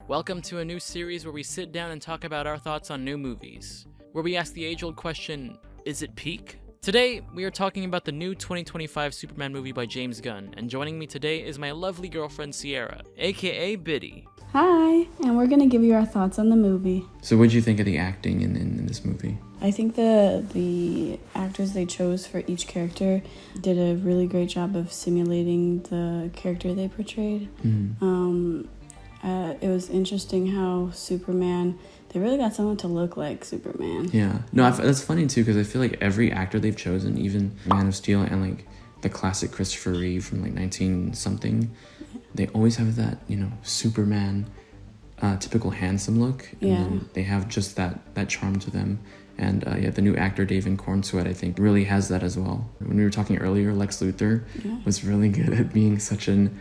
Welcome to a new series where we sit down and talk about our thoughts on new movies, where we ask the age-old question, is it peak? Today, we are talking about the new 2025 Superman movie by James Gunn, and joining me today is my lovely girlfriend Sierra, aka Biddy. Hi, and we're going to give you our thoughts on the movie. So what'd you think of the acting in this movie? I think the actors they chose for each character did a really great job of simulating the character they portrayed. Mm-hmm. It was interesting how Superman, they really got someone to look like Superman. Yeah. No, that's funny too, because I feel like every actor they've chosen, even Man of Steel and like the classic Christopher Reeve from like 19-something, they always have that, Superman typical handsome look. And then they have just that charm to them. And the new actor, David Cornsweet, I think really has that as well. When we were talking earlier, Lex Luthor was really good at being such an...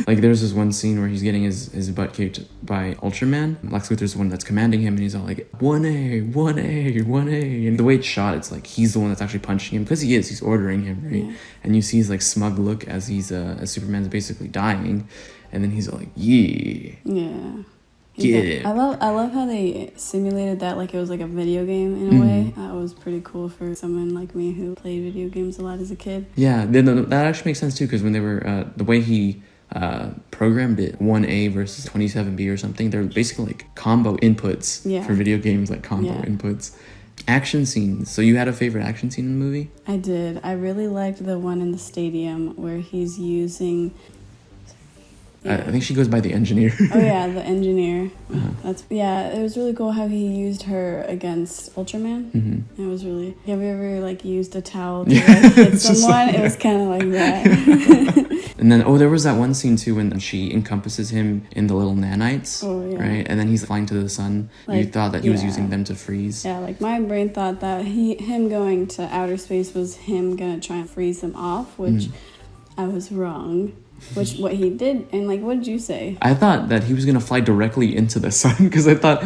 Like there's this one scene where he's getting his butt kicked by Ultraman. Lex Luthor's the one that's commanding him, and he's all like 1A, 1A, 1A. And the way it's shot, it's like he's the one that's actually punching him, because he's ordering him, right? Yeah. And you see his like smug look as as Superman's basically dying, and then he's all like, yeah. Get him. I love how they simulated that like it was like a video game in a way. That was pretty cool for someone like me who played video games a lot as a kid. Yeah, that actually makes sense too, because when they were the way he programmed it, 1A versus 27B or something, they're basically like combo inputs for video games, like combo inputs. Action scenes. So you had a favorite action scene in the movie? I did. I really liked the one in the stadium where he's using... I think she goes by the engineer. Oh yeah, the engineer. It was really cool how he used her against Ultraman. Mm-hmm. It was really... Have you ever like used a towel to hit someone? It was kind of like that. And then there was that one scene too when she encompasses him in the little nanites, right? And then he's flying to the sun. Like, you thought that he was using them to freeze. Yeah, like my brain thought that him going to outer space was him gonna try and freeze them off, which I was wrong. What he did, and like, what did you say? I thought that he was gonna fly directly into the sun, because I thought,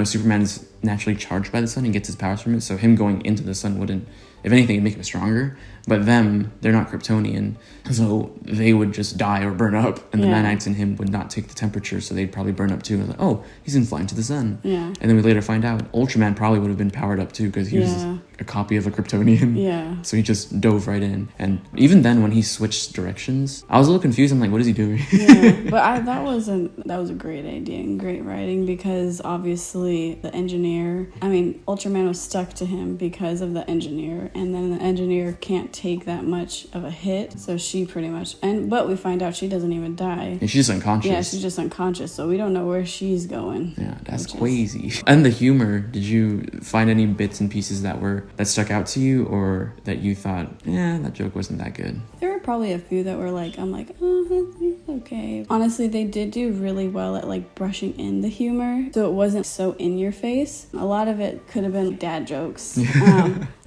Superman is naturally charged by the sun and gets his powers from it, so him going into the sun wouldn't, if anything, it'd make him stronger. But they're not Kryptonian, so they would just die or burn up, and the nanites in him would not take the temperature, so they'd probably burn up too. And like, oh, he's gonna fly into the sun. Yeah. And then we later find out Ultraman probably would have been powered up too, because he was a copy of a Kryptonian. Yeah. So he just dove right in. And even then, when he switched directions, I was a little confused. I'm like, what is he doing? Yeah. But that was a great idea and great writing, because obviously the engineer, Ultraman was stuck to him because of the engineer, and then the engineer can't take that much of a hit, so she pretty much, but we find out she doesn't even die. And she's unconscious. Yeah, she's just unconscious, so we don't know where she's going. Yeah, that's crazy. And the humor, did you find any bits and pieces that stuck out to you, or that you thought, that joke wasn't that good? There were probably a few that were like, I'm like, oh, that's okay. Honestly, they did do really well at like brushing in the humor, so it wasn't so in your face. A lot of it could have been dad jokes.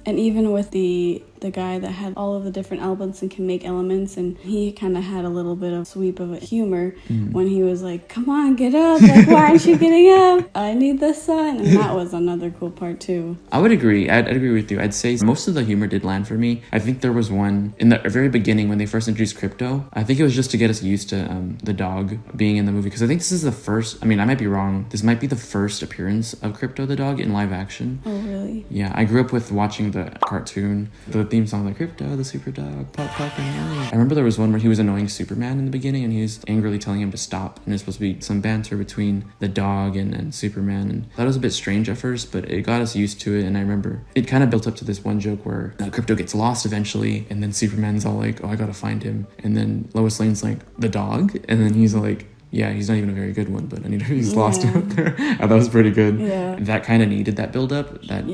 And even with the guy that had all of the different elements and can make elements, and he kind of had a little bit of sweep of humor when he was like, come on, get up, like, why aren't you getting up? I need the sun. And that was another cool part too. I would agree. I'd agree with you. I'd say most of the humor did land for me. I think there was one in the very beginning when they first introduced Crypto. I think it was just to get us used to the dog being in the movie, because I think this is the first, I might be wrong, this might be the first appearance of Crypto the dog in live action. Oh, really? Yeah, I grew up with watching the cartoon, the theme song, like Crypto, the super dog, pop, pop, and I remember there was one where he was annoying Superman in the beginning, and he was angrily telling him to stop, and there's supposed to be some banter between the dog and Superman, and that was a bit strange at first, but it got us used to it. And I remember it kind of built up to this one joke where Crypto gets lost eventually, and then Superman's all like, oh, I gotta find him, and then Lois Lane's like, the dog? And then he's like, yeah, he's not even a very good one, but he's lost out there. That was pretty good. Yeah. That kind of needed that build up, that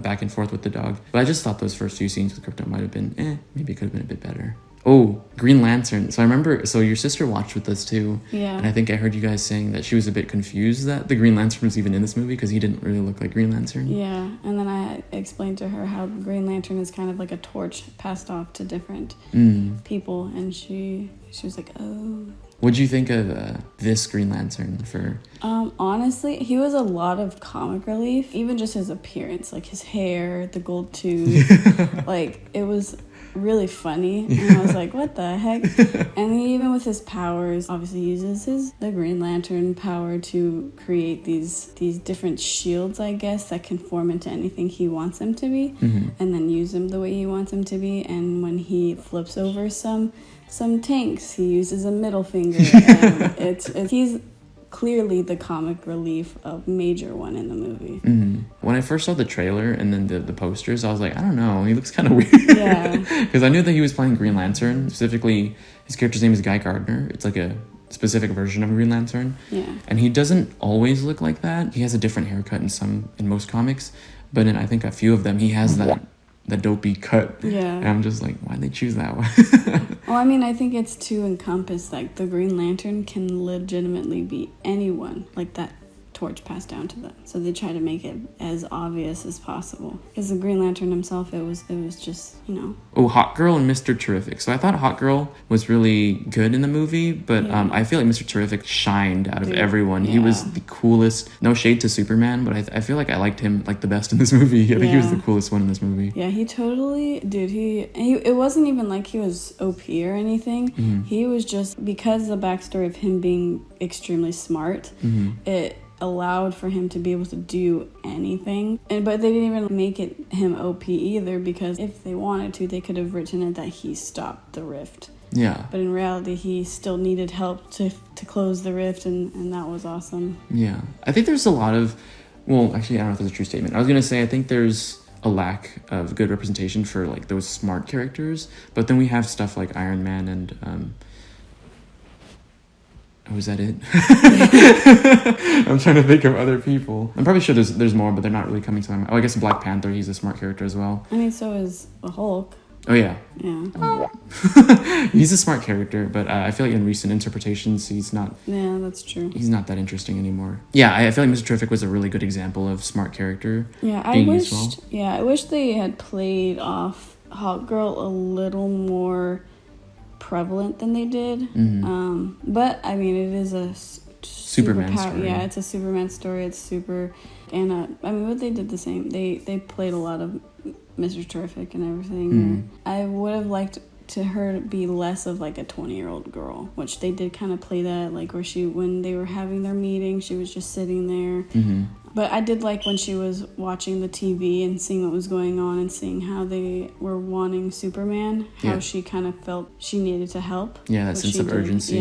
back and forth with the dog. But I just thought those first few scenes with Crypto might have been, maybe it could have been a bit better. Oh, Green Lantern. So I remember, your sister watched with us too. Yeah. And I think I heard you guys saying that she was a bit confused that the Green Lantern was even in this movie, because he didn't really look like Green Lantern. Yeah. And then I explained to her how Green Lantern is kind of like a torch passed off to different people. And she was like, oh. What'd you think of this Green Lantern for? Honestly, he was a lot of comic relief. Even just his appearance, like his hair, the gold tooth. Like, it was really funny. And I was like, what the heck? And even with his powers, obviously uses the Green Lantern power to create these different shields, I guess, that can form into anything he wants them to be, and then use them the way he wants them to be. And when he flips over some tanks, he uses a middle finger. And he's clearly the comic relief, a major one in the movie. When I first saw the trailer and then the posters, I was like, I don't know, he looks kind of weird. Yeah. Because I knew that he was playing Green Lantern. Specifically, his character's name is Guy Gardner. It's like a specific version of Green Lantern. Yeah. And he doesn't always look like that. He has a different haircut in most comics, but in I think a few of them, he has that dopey cut. Yeah. And I'm just like, why'd they choose that one? Well, I mean, I think it's to encompass, like, the Green Lantern can legitimately be anyone, like that torch passed down to them. So they try to make it as obvious as possible. Because the Green Lantern himself, it was just, you know. Oh, Hot Girl and Mr. Terrific. So I thought Hot Girl was really good in the movie, but I feel like Mr. Terrific shined out of everyone. He was the coolest. No shade to Superman, but I feel like I liked him like the best in this movie. I think he was the coolest one in this movie. Yeah, he totally, dude, he it wasn't even like he was OP or anything. He was just, because the backstory of him being extremely smart, it allowed for him to be able to do anything. But they didn't even make it him OP either, because if they wanted to, they could have written it that he stopped the rift. Yeah. But in reality, he still needed help to close the rift, and that was awesome. Yeah. I think there's a lot of, well, actually, I don't know if that's a true statement. I was going to say, I think there's a lack of good representation for like those smart characters, but then we have stuff like Iron Man and oh, is that it? I'm trying to think of other people. I'm probably sure there's more, but they're not really coming to my mind. Oh, I guess Black Panther, he's a smart character as well. I mean, so is the Hulk. Oh, yeah. Yeah. He's a smart character, but I feel like in recent interpretations, he's not... Yeah, that's true. He's not that interesting anymore. Yeah, I feel like Mr. Terrific was a really good example of smart character. Yeah, I wish they had played off Hawk Girl a little more prevalent than they did. But I mean, it is a Superman story. Yeah, it's a Superman story. It's super, and I mean, but they did the same. They played a lot of Mr. Terrific and everything. I would have liked to her be less of like a 20-year-old girl, which they did kind of play that, like where when they were having their meeting, she was just sitting there. But I did like when she was watching the TV and seeing what was going on and seeing how they were wanting Superman, how she kind of felt she needed to help. Yeah, that sense of urgency.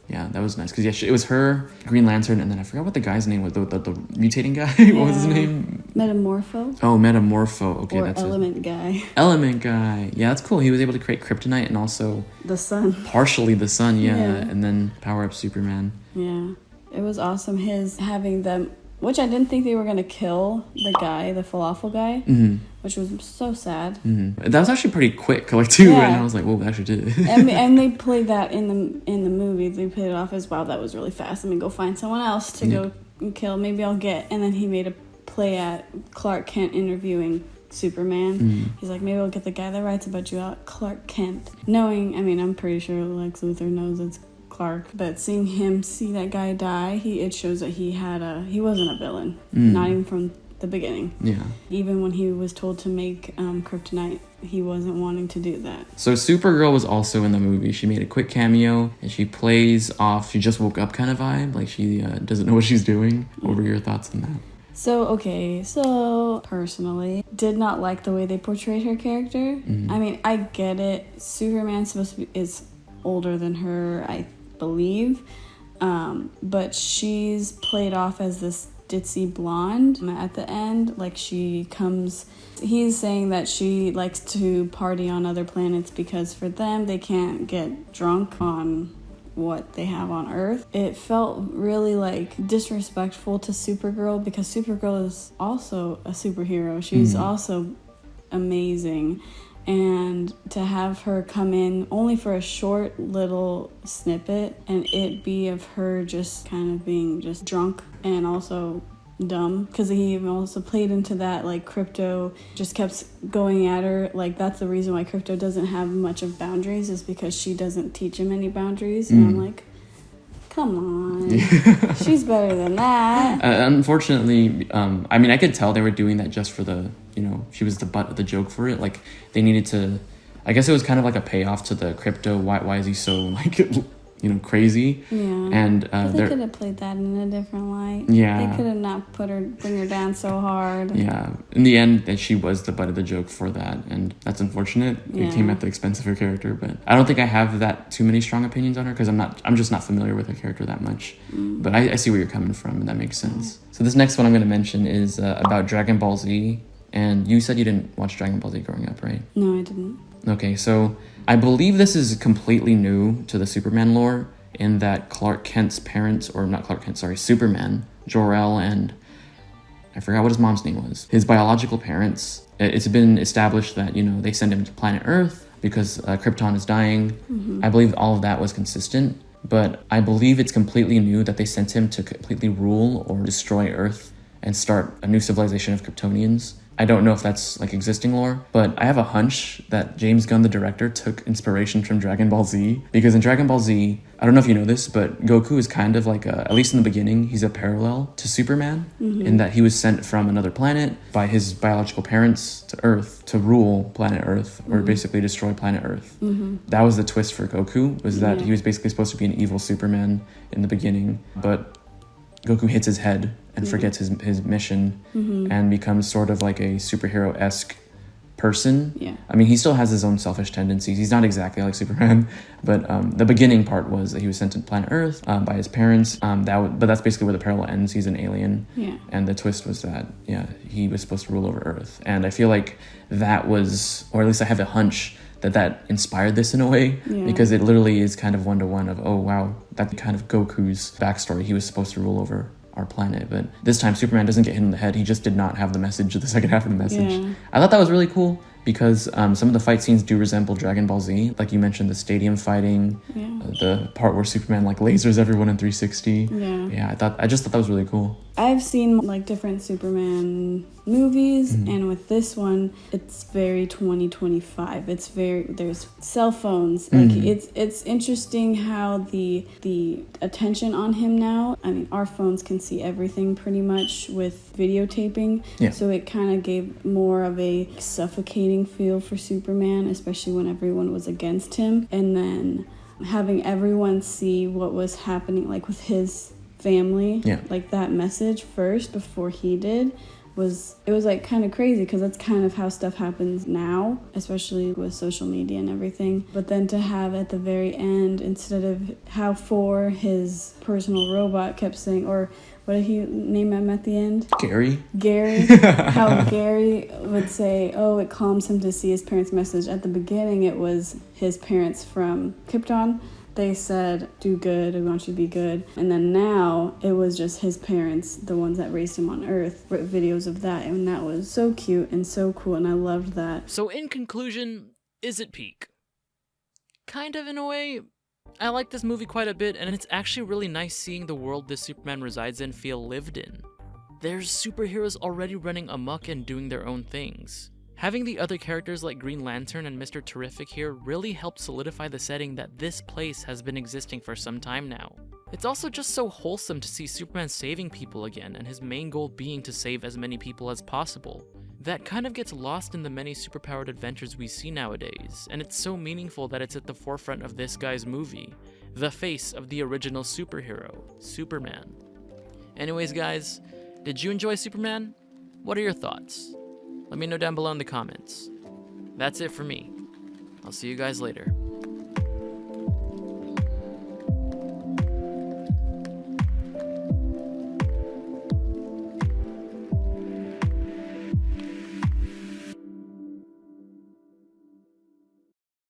Yeah, that was nice. Because, it was her, Green Lantern, and then I forgot what the guy's name was, the mutating guy. What was his name? Metamorpho. Oh, Metamorpho. Okay, or that's Element it. Guy. Element Guy. Yeah, that's cool. He was able to create kryptonite and also... the sun. Partially the sun, and then power up Superman. Yeah. It was awesome, having them... Which I didn't think they were going to kill the guy, the falafel guy, which was so sad. That was actually pretty quick, like, too, and I was like, whoa, they actually did it. and they played that in the movie. They played it off as, wow, that was really fast. Let me go find someone else to go and kill. Maybe I'll get... And then he made a play at Clark Kent interviewing Superman. He's like, maybe I'll get the guy that writes about you out, Clark Kent. Knowing, I mean, I'm pretty sure Lex Luthor knows it's Clark, but seeing him see that guy die, it shows that he wasn't a villain, not even from the beginning. Yeah. Even when he was told to make kryptonite, he wasn't wanting to do that. So Supergirl was also in the movie. She made a quick cameo, and she plays off she just woke up kind of vibe, like she doesn't know what she's doing. What were your thoughts on that? So personally, did not like the way they portrayed her character. I mean, I get it. Superman's is older than her, I believe, but she's played off as this ditzy blonde at the end. Like he's saying that she likes to party on other planets because for them they can't get drunk on what they have on Earth. It felt really like disrespectful to Supergirl, because Supergirl is also a superhero. She's also amazing. And to have her come in only for a short little snippet and it be of her just kind of being just drunk and also dumb, because he even also played into that, like Crypto just kept going at her. Like, that's the reason why Crypto doesn't have much of boundaries, is because she doesn't teach him any boundaries. And I'm like, come on. She's better than that. Unfortunately, I mean, I could tell they were doing that just for the, she was the butt of the joke for it. Like, they needed to I guess it was kind of like a payoff to the crypto. Why is he so like, you know, crazy? Yeah. And they could have played that in a different light. Yeah. They could have not bring her down so hard. Yeah. In the end, that she was the butt of the joke for that, and that's unfortunate. It came at the expense of her character, but I don't think I have that too many strong opinions on her because I'm just not familiar with her character that much. But I see where you're coming from, and that makes sense. So this next one I'm going to mention is about Dragon Ball Z, and you said you didn't watch Dragon Ball Z growing up, right? No, I didn't. Okay, so I believe this is completely new to the Superman lore in that Clark Kent's parents, or not Clark Kent, sorry, Superman, Jor-El, and I forgot what his mom's name was. His biological parents, it's been established that, you know, they send him to planet Earth because Krypton is dying. I believe all of that was consistent, but I believe it's completely new that they sent him to completely rule or destroy Earth and start a new civilization of Kryptonians. I don't know if that's like existing lore, but I have a hunch that James Gunn, the director, took inspiration from Dragon Ball Z, because in Dragon Ball Z, I don't know if you know this, but Goku is kind of like at least in the beginning, he's a parallel to Superman in that he was sent from another planet by his biological parents to Earth to rule planet Earth, or basically destroy planet Earth. That was the twist for Goku, was that he was basically supposed to be an evil Superman in the beginning, but Goku hits his head and forgets his mission and becomes sort of like a superhero-esque person. Yeah. I mean, he still has his own selfish tendencies. He's not exactly like Superman, but the beginning part was that he was sent to planet Earth by his parents. But that's basically where the parallel ends. He's an alien. Yeah. And the twist was that, he was supposed to rule over Earth. And I feel like that was, or at least I have a hunch, that inspired this in a way, because it literally is kind of one-to-one of, oh wow, that's kind of Goku's backstory. He was supposed to rule over our planet, but this time Superman doesn't get hit in the head. He just did not have the message of the second half of the message. I thought that was really cool because some of the fight scenes do resemble Dragon Ball Z. Like you mentioned, the stadium fighting, the part where Superman like lasers everyone in 360. I just thought that was really cool. I've seen like different Superman movies, and with this one, it's very 2025. There's cell phones. Like it's interesting how the attention on him now. I mean, our phones can see everything pretty much with videotaping. So it kind of gave more of a suffocating feel for Superman, especially when everyone was against him, and then having everyone see what was happening, like with his family, like that message first before he did, was like kind of crazy, because that's kind of how stuff happens now, especially with social media and everything. But then to have at the very end, instead of how his personal robot kept saying, or what did he name him at the end? Gary. How Gary would say, oh, it calms him to see his parents' message. At the beginning, it was his parents from Krypton. They said, do good, we want you to be good. And then now, it was just his parents, the ones that raised him on Earth, wrote videos of that. And that was so cute and so cool, and I loved that. So in conclusion, is it peak? Kind of, in a way. I like this movie quite a bit, and it's actually really nice seeing the world this Superman resides in feel lived in. There's superheroes already running amok and doing their own things. Having the other characters like Green Lantern and Mr. Terrific here really helped solidify the setting that this place has been existing for some time now. It's also just so wholesome to see Superman saving people again, and his main goal being to save as many people as possible. That kind of gets lost in the many superpowered adventures we see nowadays, and it's so meaningful that it's at the forefront of this guy's movie, the face of the original superhero, Superman. Anyways guys, did you enjoy Superman? What are your thoughts? Let me know down below in the comments. That's it for me. I'll see you guys later.